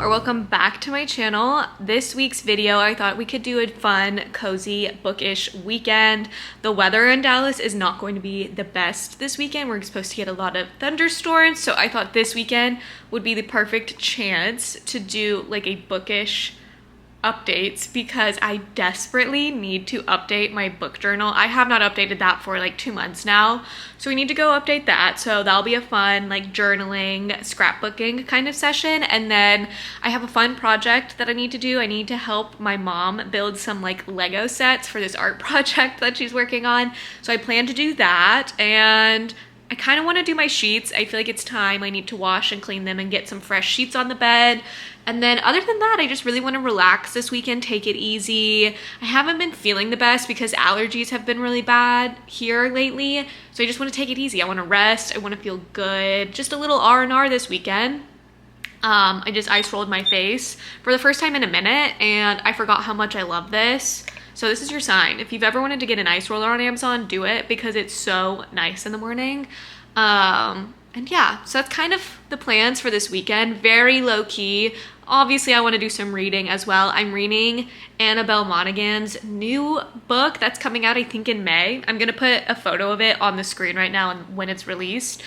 Welcome back to my channel. This week's video, I thought we could do a fun, cozy, bookish weekend. The weather in Dallas is not going to be the best this weekend. We're supposed to get a lot of thunderstorms, so I thought this weekend would be the perfect chance to do like a bookish updates because I desperately need to update my book journal. I have not updated that for like 2 months now, so we need to go update that. So that'll be a fun like journaling, scrapbooking kind of session. And then I have a fun project that I need to do. I need to help my mom build some like Lego sets for this art project that she's working on. So I plan to do that, and I kind of want to do my sheets. I feel like it's time. I need to wash and clean them and get some fresh sheets on the bed. And then other than that, I just really want to relax this weekend, take it easy. I haven't been feeling the best because allergies have been really bad here lately. So I just want to take it easy. I want to rest. I want to feel good. Just a little R&R this weekend. I just ice rolled my face for the first time in a minute, and I forgot how much I love this. So this is your sign. If you've ever wanted to get an ice roller on Amazon, do it because it's so nice in the morning. And yeah, so that's kind of the plans for this weekend. Very low key. Obviously, I want to do some reading as well. I'm reading Annabelle Monaghan's new book that's coming out, I think, in May. I'm going to put a photo of it on the screen right now and when it's released.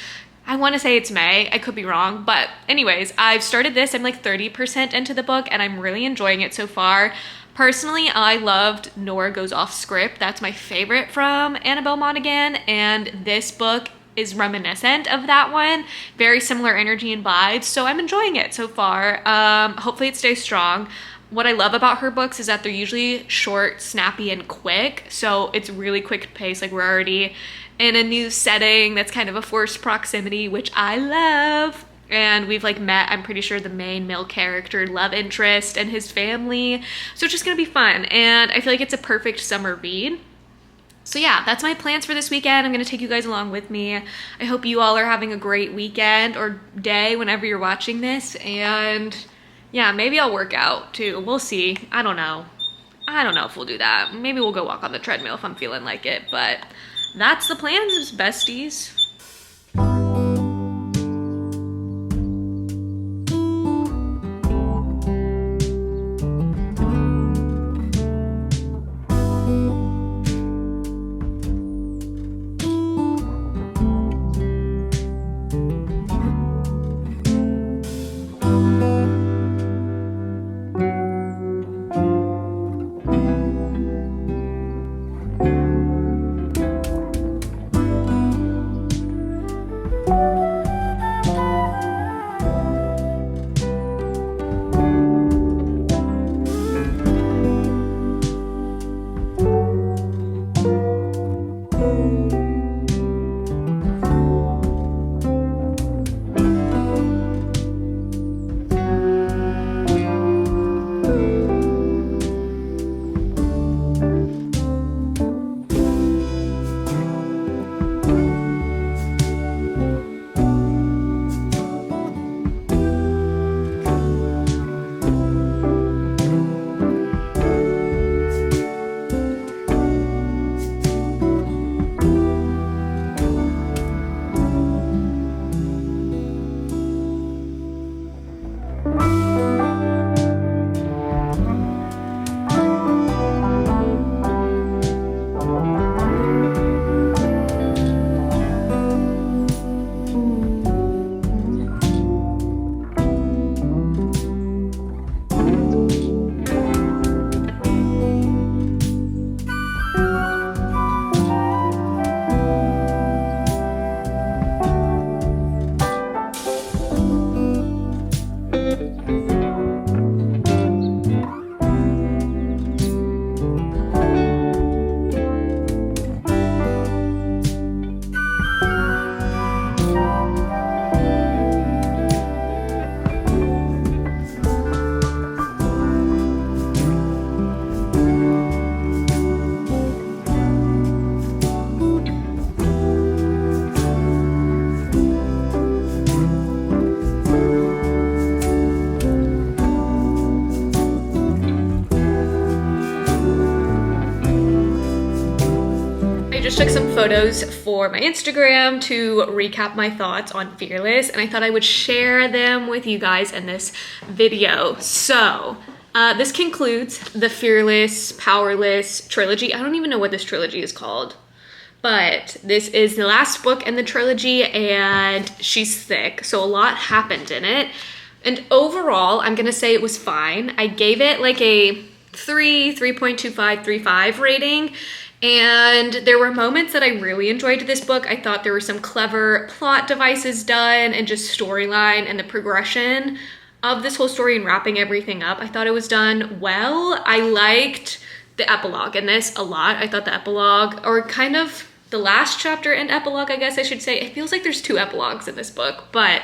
I want to say it's May. I could be wrong. But anyways, I've started this. I'm like 30% into the book, and I'm really enjoying it so far. Personally, I loved Nora Goes Off Script. That's my favorite from Annabelle Monaghan, and this book is reminiscent of that one. Very similar energy and vibes, so I'm enjoying it so far. Hopefully it stays strong. What I love about her books is that they're usually short, snappy, and quick, so it's really quick pace. Like, we're already in a new setting that's kind of a forced proximity, which I love. And we've like met, I'm pretty sure, the main male character, love interest, and his family. So it's just gonna be fun. And I feel like it's a perfect summer read. So yeah, that's my plans for this weekend. I'm gonna take you guys along with me. I hope you all are having a great weekend or day whenever you're watching this. And yeah, maybe I'll work out too. We'll see. I don't know. I don't know if we'll do that. Maybe we'll go walk on the treadmill if I'm feeling like it. But that's the plans, besties. just took some photos for my Instagram to recap my thoughts on Fearless, and I thought I would share them with you guys in this video. So, this concludes the Fearless, Powerless trilogy. I don't even know what this trilogy is called, but this is the last book in the trilogy, and she's thick, so a lot happened in it. And overall, I'm gonna say it was fine. I gave it like a 3.25, 3.5 rating. And there were moments that I really enjoyed this book. I thought there were some clever plot devices done and just storyline and the progression of this whole story and wrapping everything up. I thought it was done well. I liked the epilogue in this a lot. I thought the epilogue, or kind of the last chapter and epilogue, I guess I should say, it feels like there's 2 epilogues in this book, but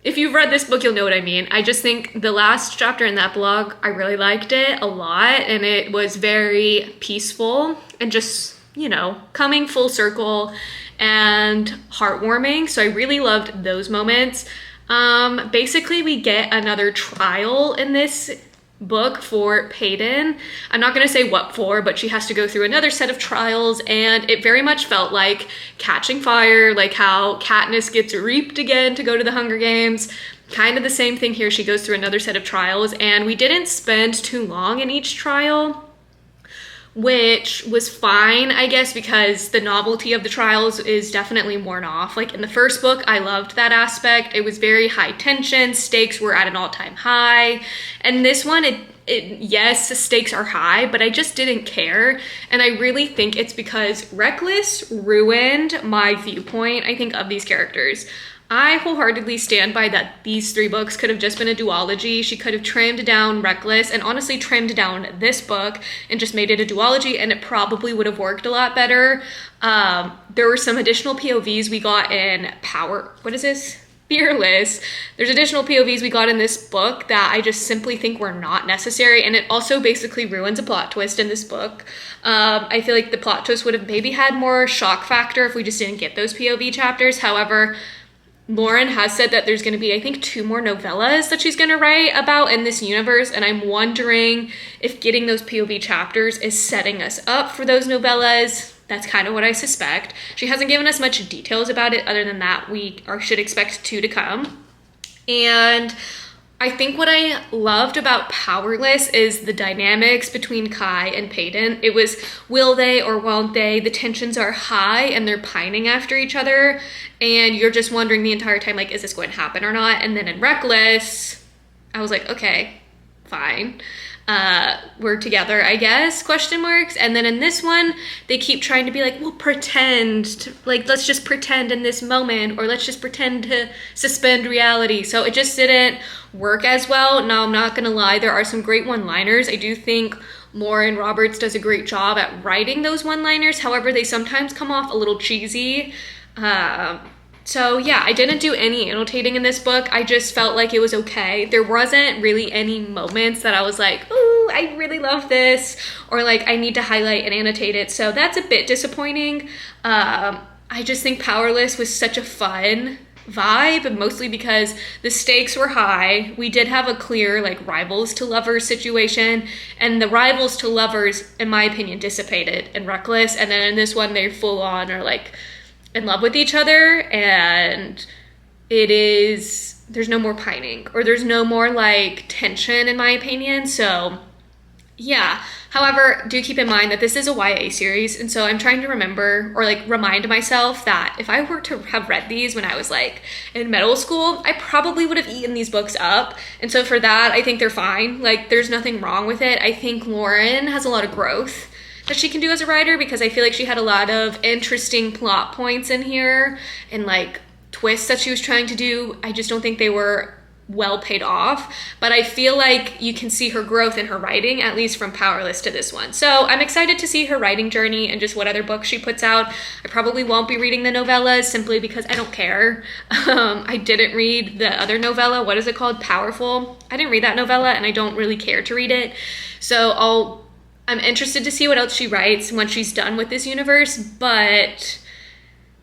if you've read this book, you'll know what I mean. I just think the last chapter in the epilogue, I really liked it a lot, and it was very peaceful and just, you know, coming full circle and heartwarming. So I really loved those moments. Basically, we get another trial in this book for Peyton. I'm not going to say what for, but she has to go through another set of trials, and it very much felt like Catching Fire, like how Katniss gets reaped again to go to the Hunger Games. Kind of the same thing here. She goes through another set of trials, and we didn't spend too long in each trial, which was fine, I guess, because the novelty of the trials is definitely worn off. Like in the first book, I loved that aspect. It was very high tension, stakes were at an all-time high. And this one, yes, the stakes are high, but I just didn't care. And I really think it's because Reckless ruined my viewpoint, I think, of these characters. I wholeheartedly stand by that these 3 books could have just been a duology. She could have trimmed down Reckless and honestly trimmed down this book and just made it a duology, and it probably would have worked a lot better. There were some additional POVs we got in Fearless. There's additional POVs we got in this book that I just simply think were not necessary, and it also basically ruins a plot twist in this book. I feel like the plot twist would have maybe had more shock factor if we just didn't get those POV chapters. However, Lauren has said that there's going to be, I think, 2 more novellas that she's going to write about in this universe, and I'm wondering if getting those POV chapters is setting us up for those novellas. That's kind of what I suspect. She hasn't given us much details about it other than that we should expect 2 to come. And I think what I loved about Powerless is the dynamics between Kai and Peyton. It was, will they or won't they? The tensions are high and they're pining after each other. And you're just wondering the entire time, like, is this going to happen or not? And then in Reckless, I was like, okay, fine. We're together, I guess, question marks. And then in this one, they keep trying to be like, well, let's just pretend in this moment, or let's just pretend to suspend reality. So it just didn't work as well. Now, I'm not gonna lie, there are some great one-liners. I do think Lauren Roberts does a great job at writing those one-liners. However, they sometimes come off a little cheesy. So yeah, I didn't do any annotating in this book. I just felt like it was okay. There wasn't really any moments that I was like, ooh, I really love this, or like I need to highlight and annotate it. So that's a bit disappointing. I just think Powerless was such a fun vibe, mostly because the stakes were high. We did have a clear like rivals to lovers situation, and the rivals to lovers, in my opinion, dissipated in Reckless. And then in this one, they full on are like in love with each other, and there's no more pining, or there's no more like tension, in my opinion. So yeah, however, do keep in mind that this is a YA series, and so I'm trying to remember or like remind myself that if I were to have read these when I was like in middle school, I probably would have eaten these books up. And so for that, I think they're fine. Like, there's nothing wrong with it. I think Lauren has a lot of growth that she can do as a writer, because I feel like she had a lot of interesting plot points in here and like twists that she was trying to do. I just don't think they were well paid off, but I feel like you can see her growth in her writing, at least from Powerless to this one. So I'm excited to see her writing journey and just what other books she puts out. I probably won't be reading the novellas simply because I don't care. I didn't read the other novella. What is it called? Powerful. I didn't read that novella, and I don't really care to read it. So I'm interested to see what else she writes when she's done with this universe. But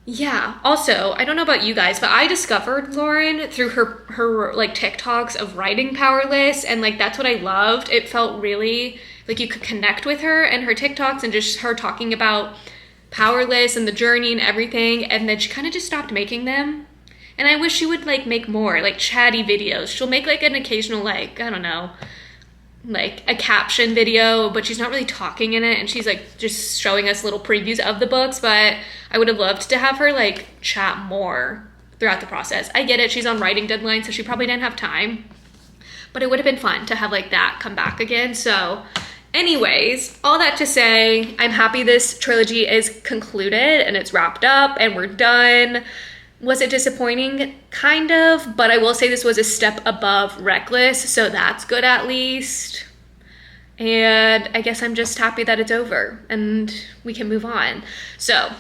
yeah, also, I don't know about you guys, but I discovered Lauren through her like TikToks of writing Powerless, and like that's what I loved. It felt really like you could connect with her and her TikToks, and just her talking about powerless and the journey and everything, and then she kind of just stopped making them. And I wish she would like make more like chatty videos. She'll make like an occasional, like, I don't know, like a caption video, but she's not really talking in it, and she's like just showing us little previews of the books. But I would have loved to have her like chat more throughout the process. I get it, she's on writing deadline, so she probably didn't have time, but it would have been fun to have like that come back again. So anyways, all that to say, I'm happy this trilogy is concluded and it's wrapped up and we're done. Was it disappointing? Kind of, but I will say this was a step above Reckless, so that's good at least. And I guess I'm just happy that it's over and we can move on. So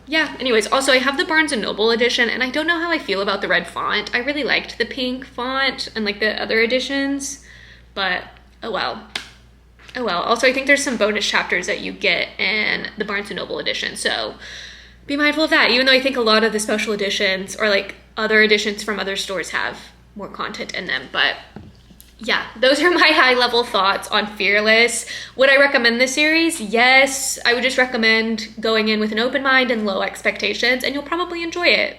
yeah, anyways, also I have the Barnes & Noble edition, and I don't know how I feel about the red font. I really liked the pink font and like the other editions, but oh well. Oh well. Also, I think there's some bonus chapters that you get in the Barnes & Noble edition, so be mindful of that, even though I think a lot of the special editions or like other editions from other stores have more content in them. But yeah, those are my high level thoughts on Fearless. Would I recommend this series? Yes. I would just recommend going in with an open mind and low expectations, and you'll probably enjoy it.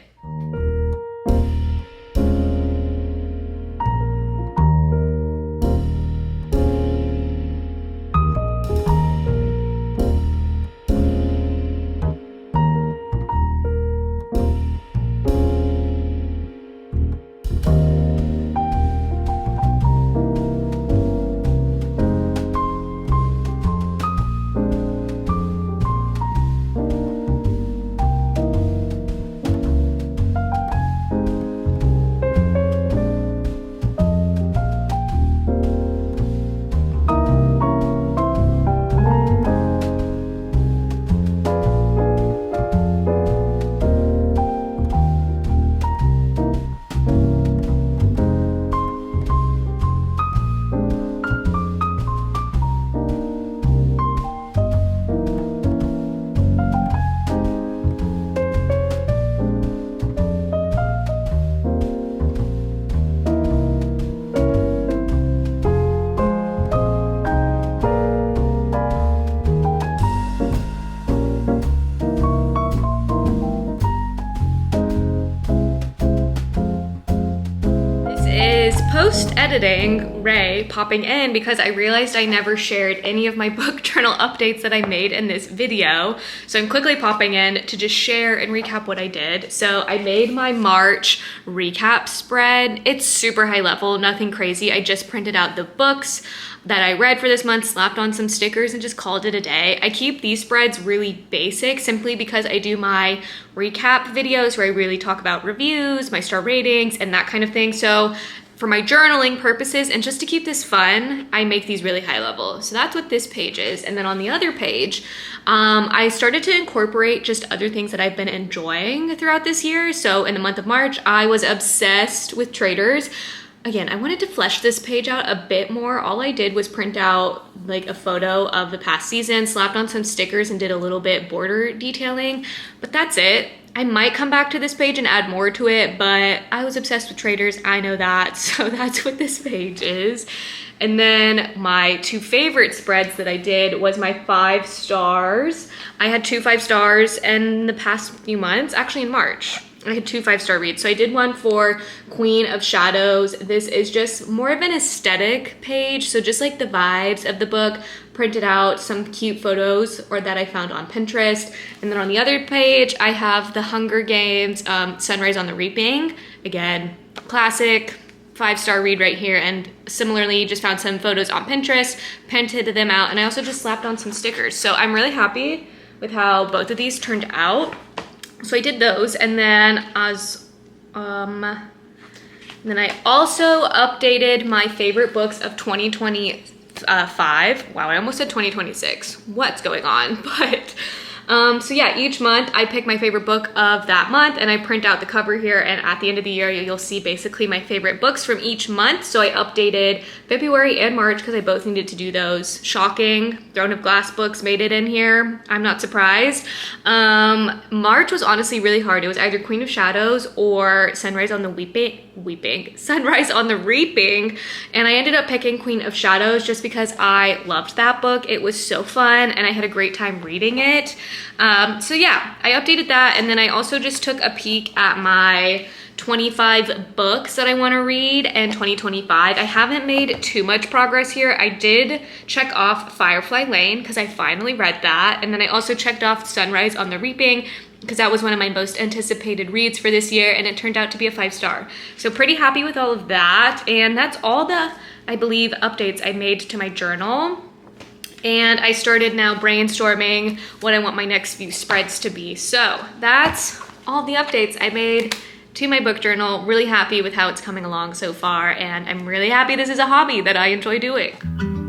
Post-editing Ray popping in because I realized I never shared any of my book journal updates that I made in this video. So I'm quickly popping in to just share and recap what I did. So I made my March recap spread. It's super high level, nothing crazy. I just printed out the books that I read for this month, slapped on some stickers, and just called it a day. I keep these spreads really basic simply because I do my recap videos where I really talk about reviews, my star ratings, and that kind of thing. So for my journaling purposes and just to keep this fun, I make these really high level. So that's what this page is. And then on the other page, I started to incorporate just other things that I've been enjoying throughout this year. So in the month of March, I was obsessed with Traders. Again, I wanted to flesh this page out a bit more. All I did was print out like a photo of the past season, slapped on some stickers, and did a little bit border detailing, but that's it. I might come back to this page and add more to it, but I was obsessed with Traders, I know that, so that's what this page is. And then my two favorite spreads that I did was my 5 stars. I had 2 5-stars in the past few months, actually in March. I had 2 5-star reads. So I did one for Queen of Shadows. This is just more of an aesthetic page. So just like the vibes of the book, printed out some cute photos or that I found on Pinterest. And then on the other page, I have the Hunger Games, Sunrise on the Reaping. Again, classic 5-star read right here. And similarly, just found some photos on Pinterest, printed them out. And I also just slapped on some stickers. So I'm really happy with how both of these turned out. So I did those, and then then I also updated my favorite books of 2025. Wow, I almost said 2026. What's going on? But so yeah, each month I pick my favorite book of that month, and I print out the cover here, and at the end of the year you'll see basically my favorite books from each month. So I updated February and March because I both needed to do those. Shocking, Throne of Glass books made it in here. I'm not surprised. March was honestly really hard. It was either Queen of Shadows or Sunrise on the Sunrise on the Reaping, and I ended up picking Queen of Shadows just because I loved that book. It was so fun and I had a great time reading it. So yeah, I updated that, and then I also just took a peek at my 25 books that I want to read in 2025. I haven't made too much progress here. I did check off Firefly Lane because I finally read that, and then I also checked off Sunrise on the Reaping because that was one of my most anticipated reads for this year, and it turned out to be a 5-star. So pretty happy with all of that, and that's all the, I believe, updates I made to my journal. And I started now brainstorming what I want my next few spreads to be. So that's all the updates I made to my book journal. Really happy with how it's coming along so far, and I'm really happy this is a hobby that I enjoy doing.